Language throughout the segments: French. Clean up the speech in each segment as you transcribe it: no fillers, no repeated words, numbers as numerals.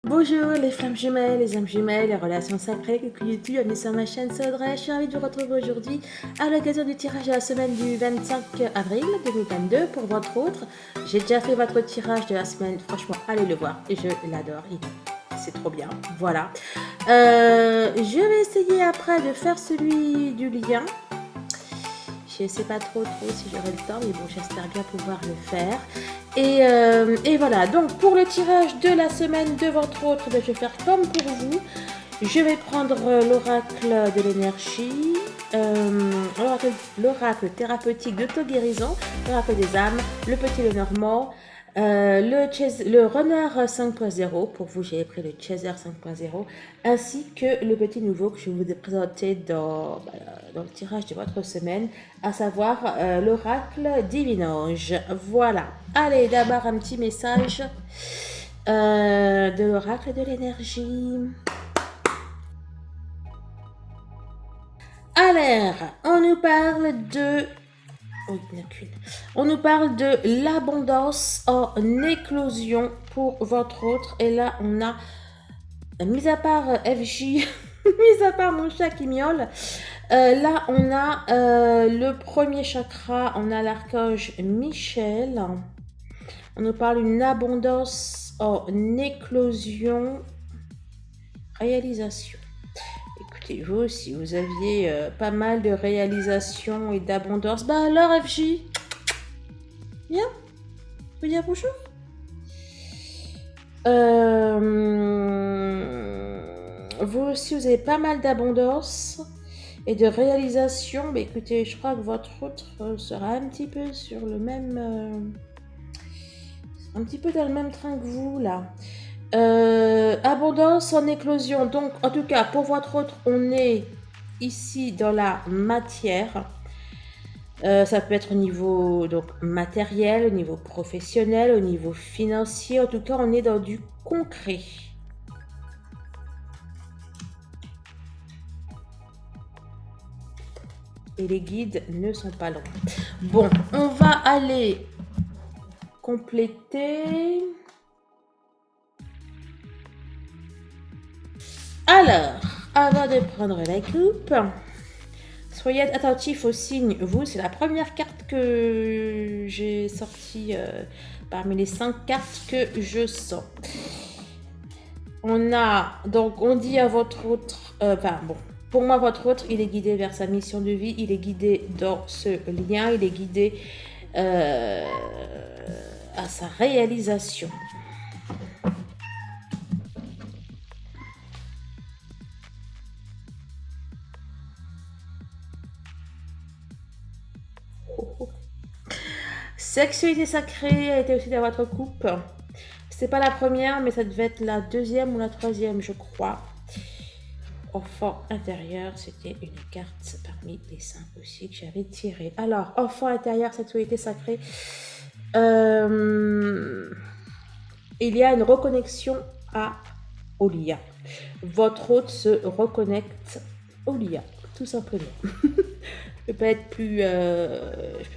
Bonjour les flammes jumelles, les âmes jumelles, les relations sacrées, coucou YouTube, bienvenue sur ma chaîne Sodré. Je suis ravie de vous retrouver aujourd'hui à l'occasion du tirage de la semaine du 25 avril 2022 pour votre autre. J'ai déjà fait votre tirage de la semaine, franchement allez le voir, je l'adore, c'est trop bien, voilà. Je vais essayer après de faire celui du lien. Je ne sais pas trop si j'aurai le temps, mais bon, j'espère bien pouvoir le faire. Et voilà, donc pour le tirage de la semaine de votre autre, je vais faire comme pour vous. Je vais prendre l'oracle de l'énergie, l'oracle thérapeutique d'auto-guérison, l'oracle des âmes, le petit Lenormand, le runner 5.0, pour vous j'ai pris le chaser 5.0, ainsi que le petit nouveau que je vous ai présenté dans le tirage de votre semaine, à savoir l'oracle Divinange. Voilà, allez d'abord un petit message de l'oracle de l'énergie. Alors, on nous parle de... Oh, il n'y en a qu'une. On nous parle de l'abondance en éclosion pour votre autre. Et là, on a, mis à part FJ, mis à part mon chat qui miaule, là, on a le premier chakra, on a l'archange Michel. On nous parle d'une abondance en éclosion, réalisation. Écoutez, vous, si vous aviez pas mal de réalisations et d'abondance, bah alors FJ, viens, vous dire bonjour. Vous aussi, vous avez pas mal d'abondance et de réalisation. Mais écoutez, je crois que votre autre sera un petit peu sur le même... un petit peu dans le même train que vous, là. Abondance en éclosion. Donc, en tout cas, pour votre autre, on est ici dans la matière. Ça peut être au niveau donc, matériel, au niveau professionnel, au niveau financier. En tout cas, on est dans du concret. Et les guides ne sont pas loin. Bon, on va aller compléter. Alors, avant de prendre la coupe, soyez attentifs au signe. Vous, c'est la première carte que j'ai sortie parmi les 5 cartes que je sens. On a, donc, on dit à votre autre, pour moi, votre autre, il est guidé vers sa mission de vie, il est guidé dans ce lien, il est guidé à sa réalisation. Sexualité sacrée a été aussi dans votre coupe. C'est pas la première, mais ça devait être la deuxième ou la troisième, je crois. Enfant intérieur, c'était une carte parmi les 5 aussi que j'avais tiré. Alors, enfant intérieur, sexualité sacrée. Il y a une reconnexion au lien. Votre hôte se reconnecte au lien, tout simplement. Je peux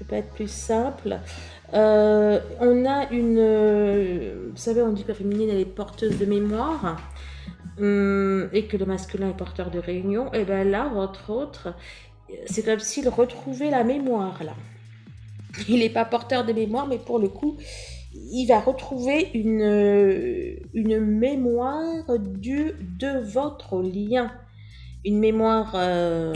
pas être plus simple. On a une, vous savez, on dit que la féminine elle est porteuse de mémoire et que le masculin est porteur de réunion. Et bien là, votre autre, c'est comme s'il retrouvait la mémoire là. Il n'est pas porteur de mémoire, mais pour le coup, il va retrouver une mémoire de votre lien. Une mémoire, je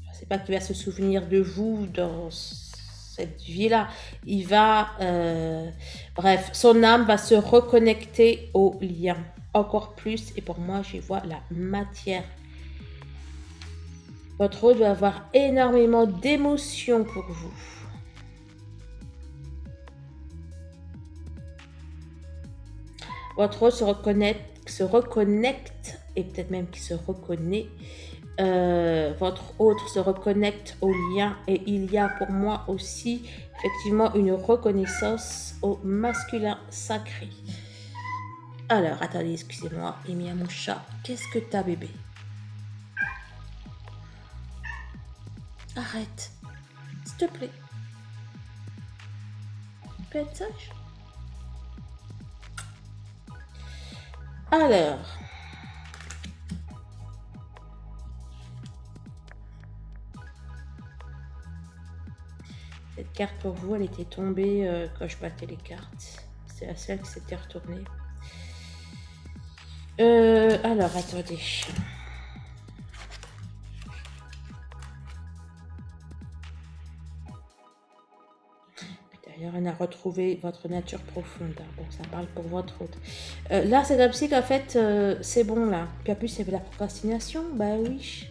ne sais pas qu'il va se souvenir de vous dans cette vie-là. Il va, bref, son âme va se reconnecter au lien encore plus. Et pour moi, j'y vois la matière. Votre autre doit avoir énormément d'émotions pour vous. Votre autre se reconnecte et peut-être même qu'il se reconnaît. Votre autre se reconnecte au lien et il y a pour moi aussi effectivement une reconnaissance au masculin sacré. Alors, attendez, excusez-moi, il mis à mon chat. Qu'est-ce que t'as, bébé? Arrête, s'il te plaît. Tu peux être sage? Alors, cette carte pour vous, elle était tombée quand je battais les cartes. C'est la seule qui s'était retournée. Alors, attendez. D'ailleurs, on a retrouvé votre nature profonde. Bon, ça parle pour votre autre. Là, c'est comme si qu'en fait, c'est bon là. Puis en plus, il y avait la procrastination. Bah oui.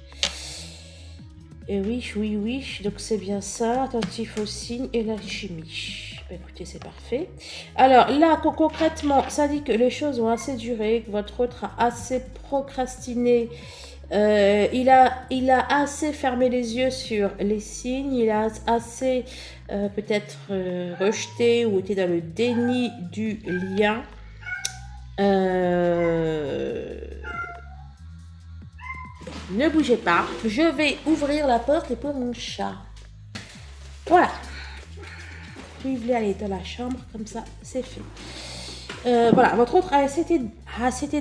Et oui, oui, oui. Donc c'est bien ça. Attentif au signe et la chimie. Bah, écoutez, c'est parfait. Alors là, concrètement, ça dit que les choses ont assez duré, que votre autre a assez procrastiné. Il a assez fermé les yeux sur les signes, il a assez peut-être rejeté ou été dans le déni du lien. Ne bougez pas, je vais ouvrir la porte pour mon chat. Voilà. Vous voulez aller dans la chambre, comme ça, c'est fait. Voilà, votre autre a été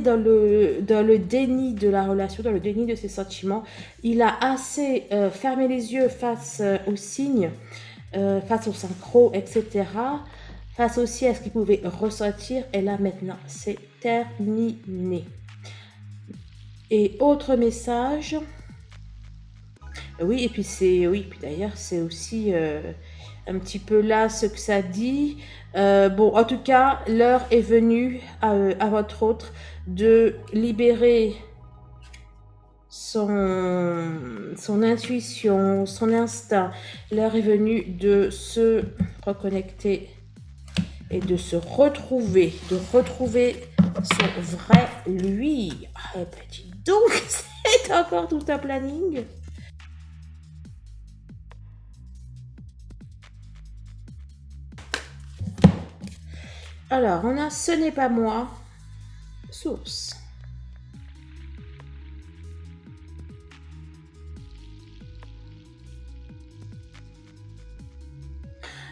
dans le déni de la relation, dans le déni de ses sentiments. Il a assez fermé les yeux face aux signes, face au synchro, etc. Face aussi à ce qu'il pouvait ressentir. Et là, maintenant, c'est terminé. Et autre message. Oui, et puis puis d'ailleurs, c'est aussi un petit peu là ce que ça dit. Bon, en tout cas, l'heure est venue à votre autre de libérer son intuition, son instinct. L'heure est venue de se reconnecter et de se retrouver, son vrai lui. Ah, petit donc, c'est encore tout un planning. Alors, on a ce n'est pas moi, source.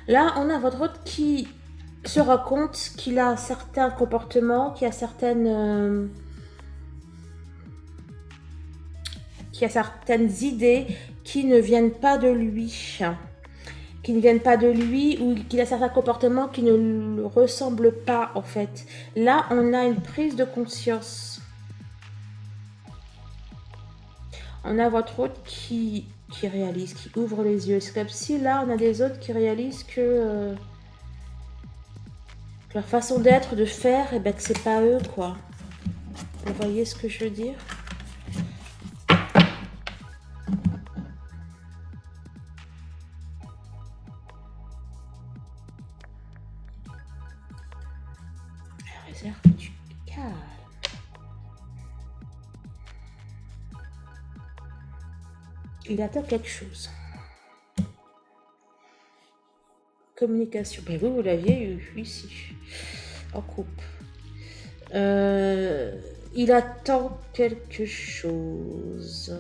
Là, on a votre hôte qui se rend compte qu'il a certains comportements, qu'il y a certaines idées qui ne viennent pas de lui. Qui ne viennent pas de lui ou qu'il a certains comportements qui ne le ressemblent pas en fait. Là, on a une prise de conscience. On a votre hôte qui réalise, qui ouvre les yeux. C'est comme si là, on a des autres qui réalisent que leur façon d'être, de faire, et ben que c'est pas eux quoi. Vous voyez ce que je veux dire? La réserve du calme. Il attend quelque chose. Communication. Ben vous l'aviez eu ici, en coupe. Il attend quelque chose.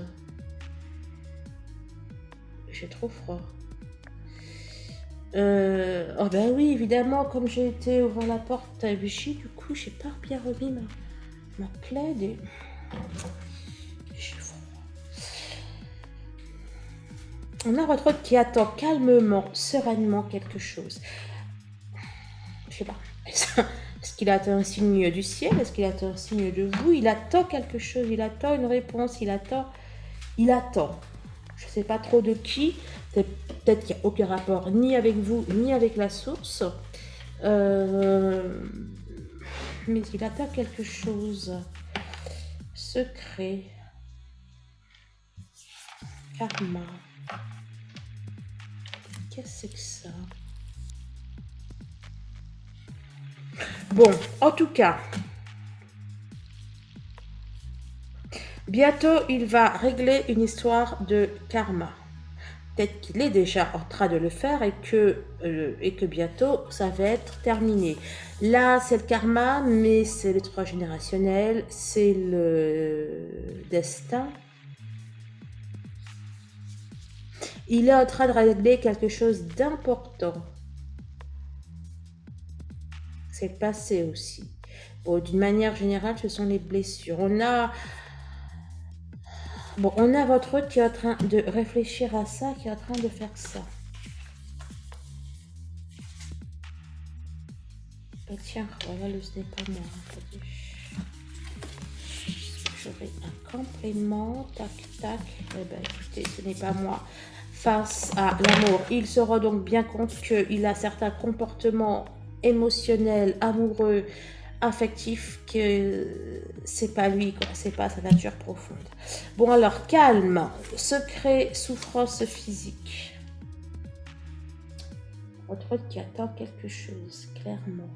J'ai trop froid. Oh ben oui, évidemment, comme j'ai été ouvrir la porte à Vichy, du coup, j'ai pas bien remis ma plaide et j'ai froid. On a votre autre qui attend calmement, sereinement quelque chose. Je sais pas. Est-ce qu'il attend un signe du ciel? Est-ce qu'il attend un signe de vous? Il attend quelque chose, il attend une réponse, il attend. Je ne sais pas trop de qui. Peut-être qu'il n'y a aucun rapport ni avec vous, ni avec la source. Mais il attend quelque chose. Secret. Karma. Qu'est-ce que c'est que ça? Bon, en tout cas, bientôt il va régler une histoire de karma. Peut-être qu'il est déjà en train de le faire et que bientôt ça va être terminé. Là, c'est le karma, mais c'est le transgénérationnel, c'est le destin. Il est en train de régler quelque chose d'important. C'est le passé aussi. d'une manière générale, ce sont les blessures. Bon, on a votre hôte qui est en train de réfléchir à ça, qui est en train de faire ça. Et tiens, voilà, ce n'est pas moi. J'aurai un complément, tac, tac. Eh ben, écoutez, ce n'est pas moi. Face à l'amour, il se rend donc bien compte qu'il a certains comportements émotionnels, amoureux, affectifs, que c'est pas lui, quoi, c'est pas sa nature profonde. Bon, alors, calme, secret, souffrance physique. Votre autre qui attend quelque chose, clairement.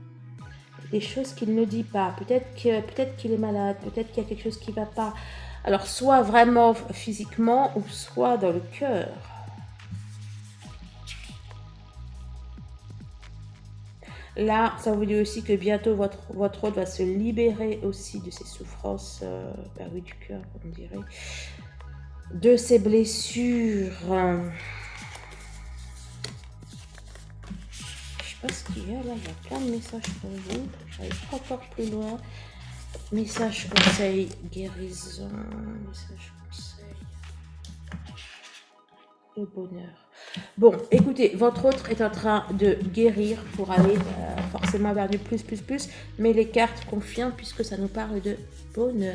Des choses qu'il ne dit pas. Peut-être qu'il est malade, peut-être qu'il y a quelque chose qui ne va pas. Alors, soit vraiment physiquement, ou soit dans le cœur. Là, ça vous dit aussi que bientôt, votre hôte va se libérer aussi de ses souffrances, oui, du cœur, on dirait. De ses blessures. Je sais pas ce qu'il y a là, il y a plein de messages pour vous. J'arrive pas encore plus loin. Message conseil, guérison, message conseil, le bonheur. Bon, écoutez, votre autre est en train de guérir pour aller forcément vers du plus, mais les cartes confirment puisque ça nous parle de bonheur.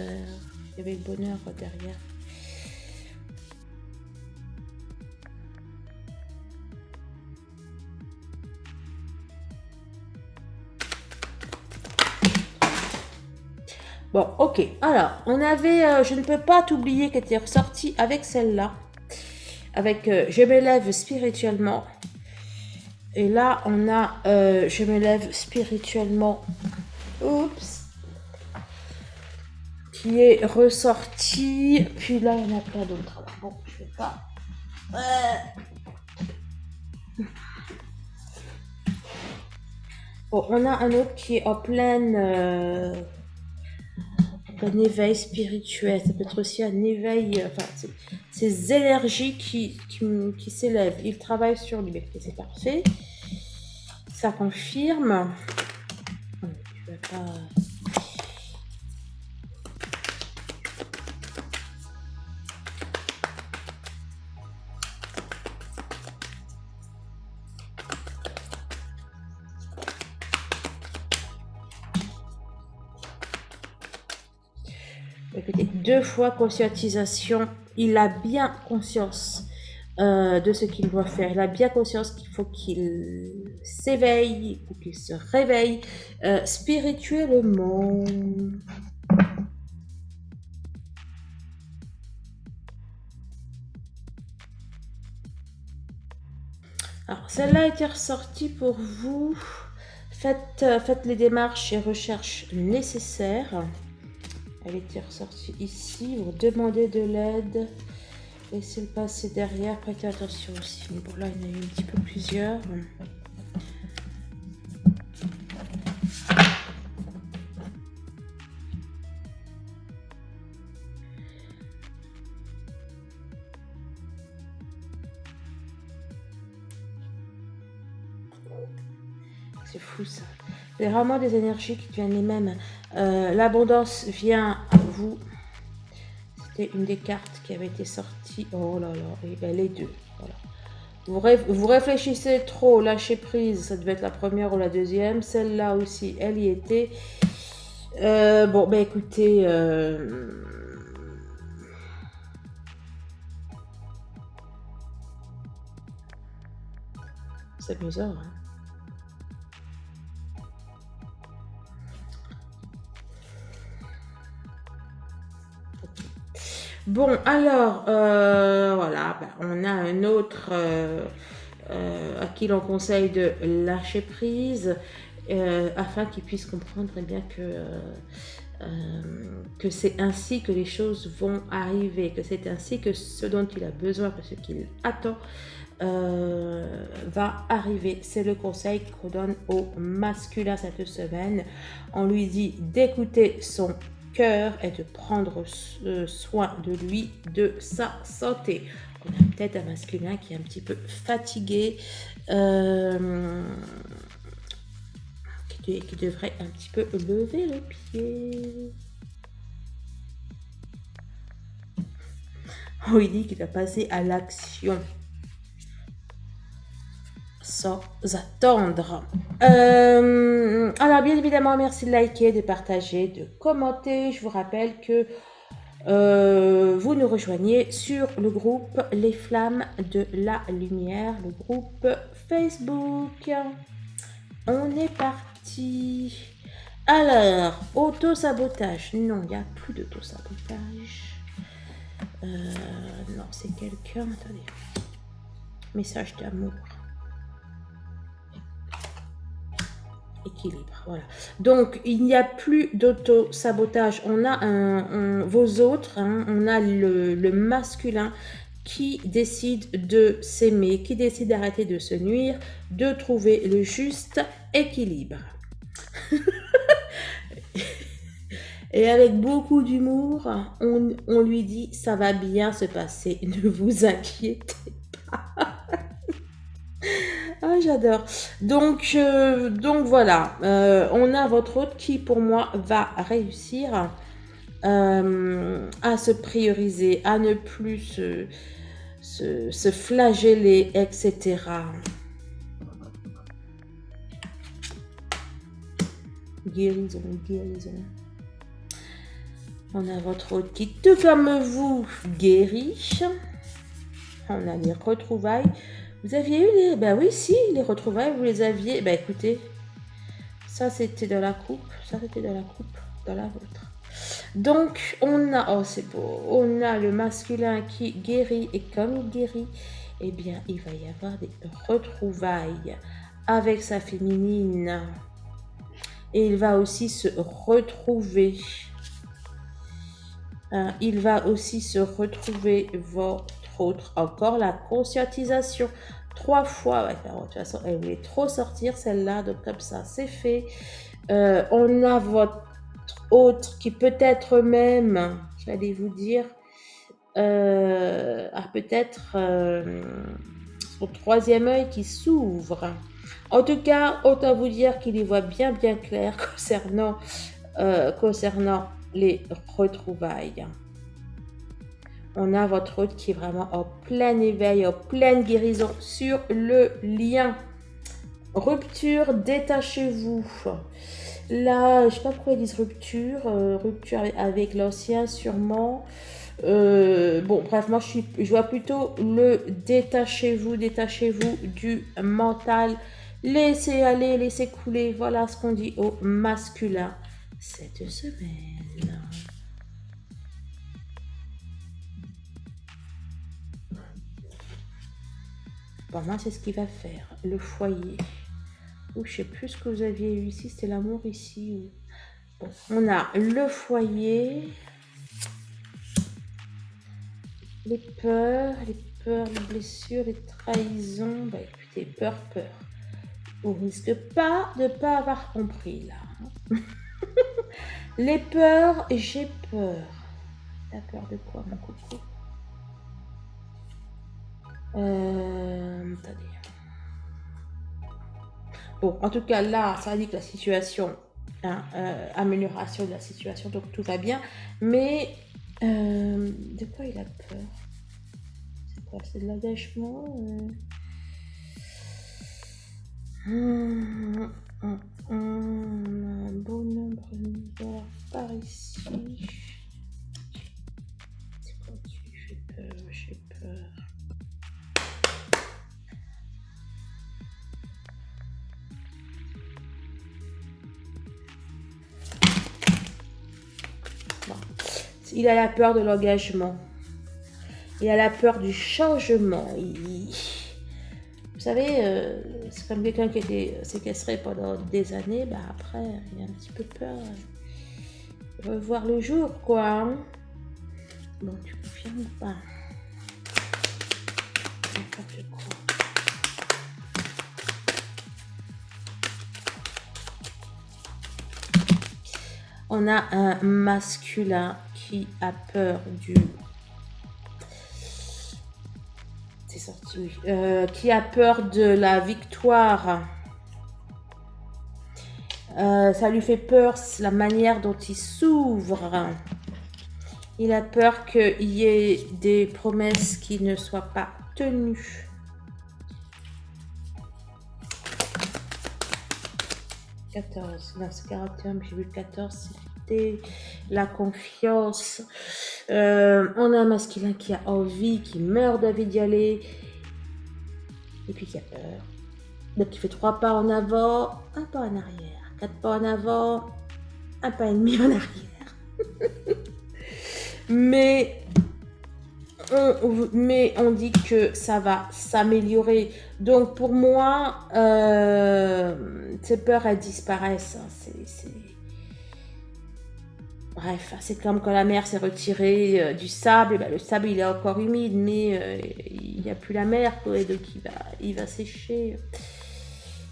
Il y avait le bonheur derrière. Bon, ok. Alors, on avait Je ne peux pas t'oublier qui était ressorti avec celle-là. Avec Je m'élève spirituellement. Et là, on a Je m'élève spirituellement. Oups. Qui est ressorti. Puis là, il y en a plein d'autres. Bon, je vais pas. Bon, on a un autre qui est en pleine. Un éveil spirituel, ça peut être aussi un éveil, enfin, ces énergies qui s'élèvent. Il travaille sur lui, c'est parfait. Ça confirme. Je vais pas. Écoutez, 2 fois conscientisation, il a bien conscience de ce qu'il doit faire. Il a bien conscience qu'il faut qu'il s'éveille, ou qu'il se réveille spirituellement. Alors, celle-là a été ressortie pour vous. Faites les démarches et recherches nécessaires. Elle était ressortie ici. Vous demandez de l'aide. Laissez-le passer derrière. Prêtez attention aussi. Bon, là, il y en a eu un petit peu plusieurs. C'est fou ça. C'est vraiment des énergies qui deviennent les mêmes. L'abondance vient à vous. C'était une des cartes qui avait été sortie. Oh là là, et ben les deux. Voilà. Vous réfléchissez trop, lâchez prise. Ça devait être la première ou la deuxième. Celle-là aussi, elle y était. Bon, ben écoutez. C'est amusant, hein. Bon, alors, voilà, ben, on a un autre à qui l'on conseille de lâcher prise afin qu'il puisse comprendre bien que c'est ainsi que les choses vont arriver, que c'est ainsi que ce dont il a besoin, que ce qu'il attend va arriver. C'est le conseil qu'on donne au masculin cette semaine. On lui dit d'écouter son cœur et de prendre soin de lui, de sa santé. On a peut-être un masculin qui est un petit peu fatigué, qui est qui devrait un petit peu lever le pied. Oh, il dit qu'il va passer à l'action sans attendre. Alors, bien évidemment, merci de liker, de partager, de commenter. Je vous rappelle que vous nous rejoignez sur le groupe Les Flammes de la Lumière, le groupe Facebook. On est parti. Alors, auto-sabotage. Non, il n'y a plus d'auto-sabotage. Non, c'est quelqu'un. Attendez. Message d'amour. Équilibre, voilà. Donc, il n'y a plus d'auto-sabotage. On a vos autres, hein, on a le masculin qui décide de s'aimer, qui décide d'arrêter de se nuire, de trouver le juste équilibre. Et avec beaucoup d'humour, on lui dit, ça va bien se passer, ne vous inquiétez pas. Ah, j'adore. Donc voilà, on a votre hôte qui, pour moi, va réussir à se prioriser, à ne plus se flageller, etc. Guérison, guérison. On a votre hôte qui, tout comme vous, guérit. On a les retrouvailles. Vous aviez eu les... Ben oui, si, les retrouvailles, vous les aviez... Ben écoutez, ça c'était dans la coupe, ça c'était dans la coupe, dans la vôtre. Donc, on a... Oh, c'est beau. On a le masculin qui guérit, et comme il guérit, eh bien, il va y avoir des retrouvailles avec sa féminine. Et il va aussi se retrouver. Il va aussi se retrouver votre autre. Encore la conscientisation. 3 fois. Ouais, de toute façon, elle voulait trop sortir celle-là. Donc comme ça, c'est fait. On a votre autre qui peut-être même, j'allais vous dire, a peut-être son 3e œil qui s'ouvre. En tout cas, autant vous dire qu'il y voit bien clair concernant les retrouvailles. On a votre hôte qui est vraiment en plein éveil, en pleine guérison sur le lien. Rupture, détachez-vous. Là, je ne sais pas pourquoi ils disent rupture. Rupture avec l'ancien sûrement. Bon, bref, moi je vois plutôt le détachez-vous du mental. Laissez aller, laissez couler. Voilà ce qu'on dit au masculin cette semaine. Pour moi, c'est ce qu'il va faire. Le foyer. Ou je sais plus ce que vous aviez eu ici. C'était l'amour ici. Bon, on a le foyer. Les peurs, les blessures, les trahisons. Bah écoutez, peur. On risque pas de pas avoir compris là. Les peurs, j'ai peur. T'as peur de quoi, mon coco? Attendez. Bon, en tout cas, là, ça indique la situation, hein, amélioration de la situation, donc tout va bien. Mais de quoi il a peur? C'est quoi? C'est de l'engagement un beau nombre d'heures par ici. C'est quoi? J'ai peur. Bon. Il a la peur de l'engagement. Il a la peur du changement. Vous savez, c'est comme quelqu'un qui était séquestré pendant des années. Bah après, il a un petit peu peur de revoir le jour, quoi. Hein. Bon, tu confirmes ou pas? N'importe quoi. On a un masculin qui a peur du... C'est sorti, oui. Qui a peur de la victoire. Ça lui fait peur, la manière dont il s'ouvre. Il a peur qu'il y ait des promesses qui ne soient pas tenues. 14, non, c'est 41, mais j'ai vu 14, c'était la confiance. On a un masculin qui a envie, qui meurt d'envie d'y aller, et puis qui a peur. Donc il fait 3 pas en avant, 1 pas en arrière, 4 pas en avant, 1 pas et demi en arrière. mais on dit que ça va s'améliorer. Donc pour moi, ces peurs, elles disparaissent. Bref, c'est comme quand la mer s'est retirée du sable. Le sable, il est encore humide, mais il n'y a plus la mer, quoi, donc il va sécher.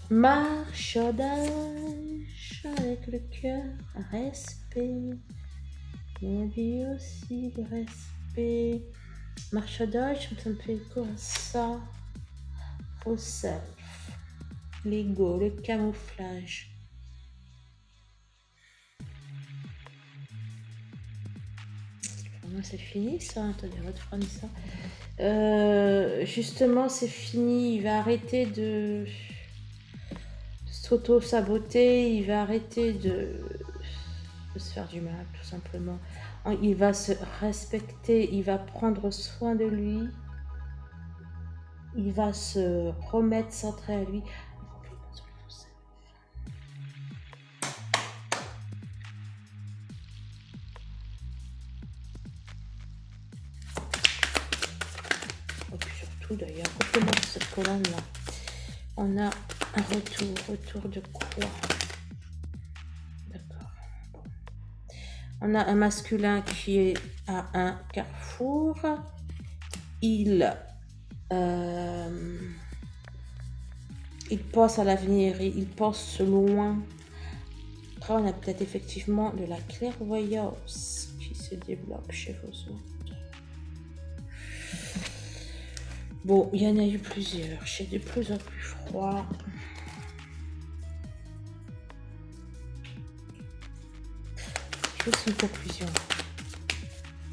Marchaudage avec le cœur, respect. On dit aussi le respect. Marchaudage, ça me fait quoi ça? Faux self, l'ego, le camouflage. Pour moi, c'est fini ça. Attendez, on va te prendre ça. Justement, c'est fini. Il va arrêter de s'auto-saboter. Il va arrêter de se faire du mal, tout simplement. Il va se respecter. Il va prendre soin de lui. Il va se remettre centré à lui. Et puis surtout, d'ailleurs, comment cette colonne-là, on a un retour de quoi? D'accord. Bon. On a un masculin qui est à un carrefour. Il pense à l'avenir, il pense loin. Après, on a peut-être effectivement de la clairvoyance qui se développe chez vos autres. Bon, il y en a eu plusieurs. J'ai de plus en plus froid. J'ai aussi une conclusion.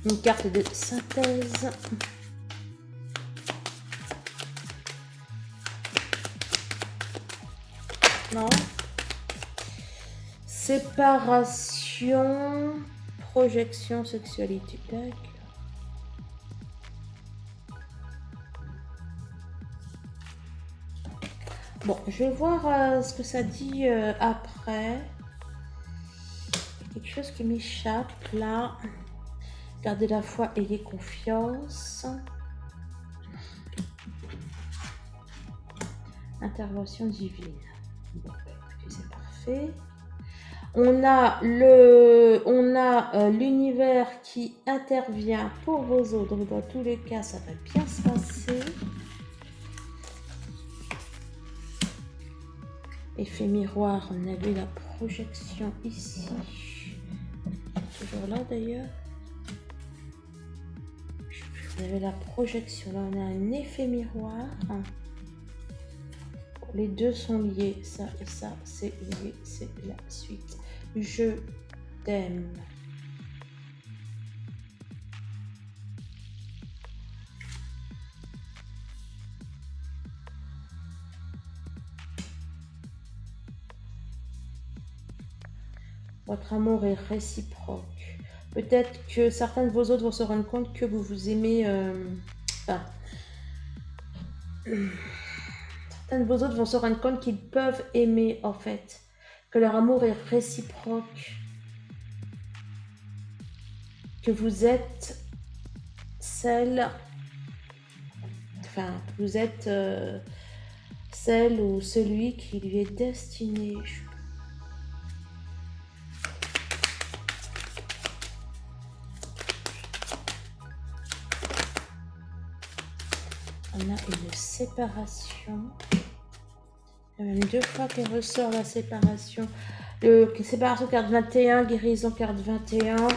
Une carte de synthèse. Non. Séparation, projection, sexualité. D'accord. Bon, je vais voir ce que ça dit après. Quelque chose qui m'échappe là. Gardez la foi, ayez confiance. Intervention divine. Bon, écoutez, c'est parfait. On a l'univers qui intervient pour vos autres. Donc, dans tous les cas, ça va bien se passer. Effet miroir, on a vu la projection ici. Toujours là d'ailleurs. On avait la projection. Là, on a un effet miroir. Les deux sont liés. Ça et ça, c'est lié. C'est la suite. Je t'aime. Votre amour est réciproque. Peut-être que certains de vos autres vont se rendre compte que vous vous aimez. Certains de vos autres vont se rendre compte qu'ils peuvent aimer en fait. Que leur amour est réciproque. Que vous êtes celle. Enfin, vous êtes celle ou celui qui lui est destiné. On a une séparation. Il y a même 2 fois qu'elle ressort la séparation. Séparation carte 21, guérison carte 21.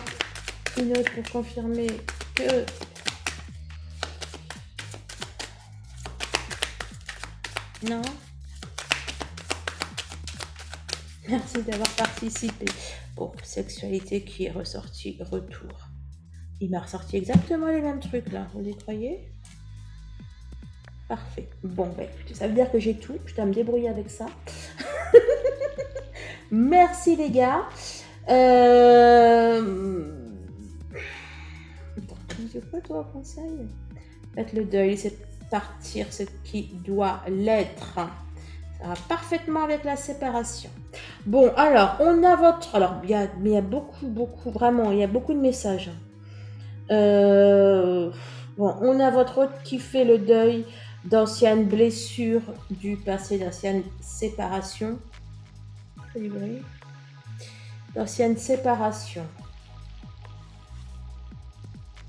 Une autre pour confirmer que non. Merci d'avoir participé. Bon, sexualité qui est ressortie, retour. Il m'a ressorti exactement les mêmes trucs là, vous y croyez? Parfait. Bon, ben, écoutez, ça veut dire que j'ai tout. Je dois me débrouiller avec ça. Merci les gars. Tu quoi toi, conseil? Faites le deuil, c'est partir ce qui doit l'être. Ça va parfaitement avec la séparation. Bon, alors, on a votre... Alors, il y a beaucoup, vraiment, il y a beaucoup de messages. Bon, on a votre hôte qui fait le deuil d'anciennes blessures du passé, d'anciennes séparations. D'anciennes séparations.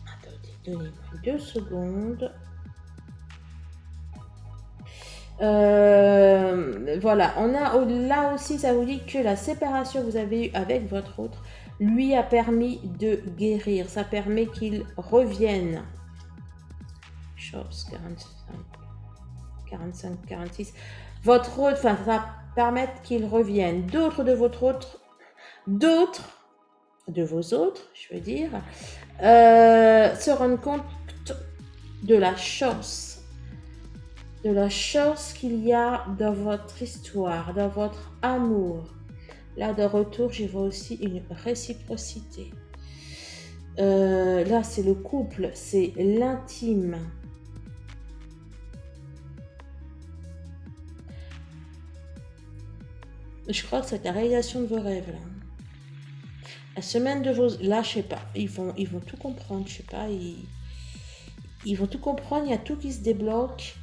Attendez, donnez-moi 2 secondes. Voilà, on a là aussi, ça vous dit que la séparation que vous avez eue avec votre autre lui a permis de guérir. Ça permet qu'il revienne. Chose 45, 46. Votre autre, enfin, ça va permettre qu'il revienne. D'autres de vos autres, je veux dire, se rendent compte de la chance qu'il y a dans votre histoire, dans votre amour. Là, de retour, je vois aussi une réciprocité. Là, c'est le couple, c'est l'intime. Je crois que c'est la réalisation de vos rêves, là. La semaine de vos... Là, je sais pas, ils vont tout comprendre, je sais pas, ils vont tout comprendre, il y a tout qui se débloque.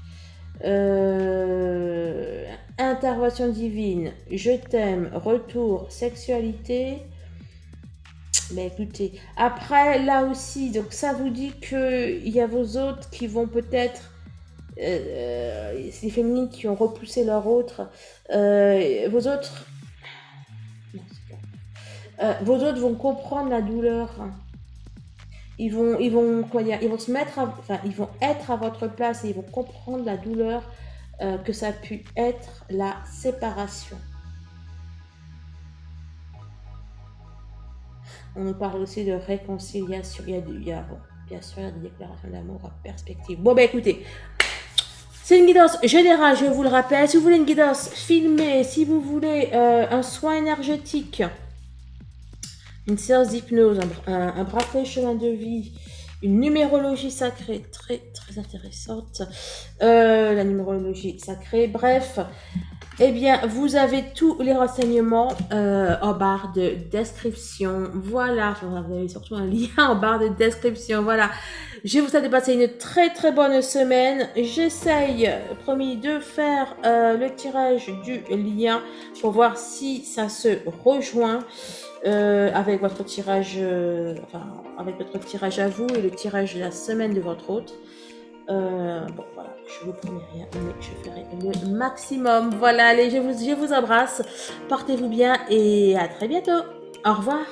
Intervention divine, je t'aime, retour, sexualité. Mais écoutez, après là aussi, donc ça vous dit que il y a vos autres qui vont peut-être, les féminines qui ont repoussé leur autre, vos autres, non, vos autres vont comprendre la douleur. Ils vont quoi dire, ils vont se mettre, enfin, ils vont être à votre place et ils vont comprendre la douleur que ça a pu être la séparation. On nous parle aussi de réconciliation. Il y a bon, bien sûr, il y a des déclarations d'amour en perspective. Bon, ben écoutez, c'est une guidance générale, je vous le rappelle. Si vous voulez une guidance filmée, si vous voulez un soin énergétique, une séance d'hypnose, un bracelet chemin de vie, une numérologie sacrée très intéressante, la numérologie sacrée, bref, eh bien, vous avez tous les renseignements en barre de description. Voilà, vous avez surtout un lien en barre de description. Voilà, je vous souhaite de passer une très bonne semaine. J'essaye, promis, de faire le tirage du lien pour voir si ça se rejoint avec votre tirage, avec votre tirage à vous et le tirage de la semaine de votre hôte. Bon, voilà, je vous promets rien, mais je ferai le maximum. Voilà, allez, je vous embrasse. Portez-vous bien et à très bientôt. Au revoir.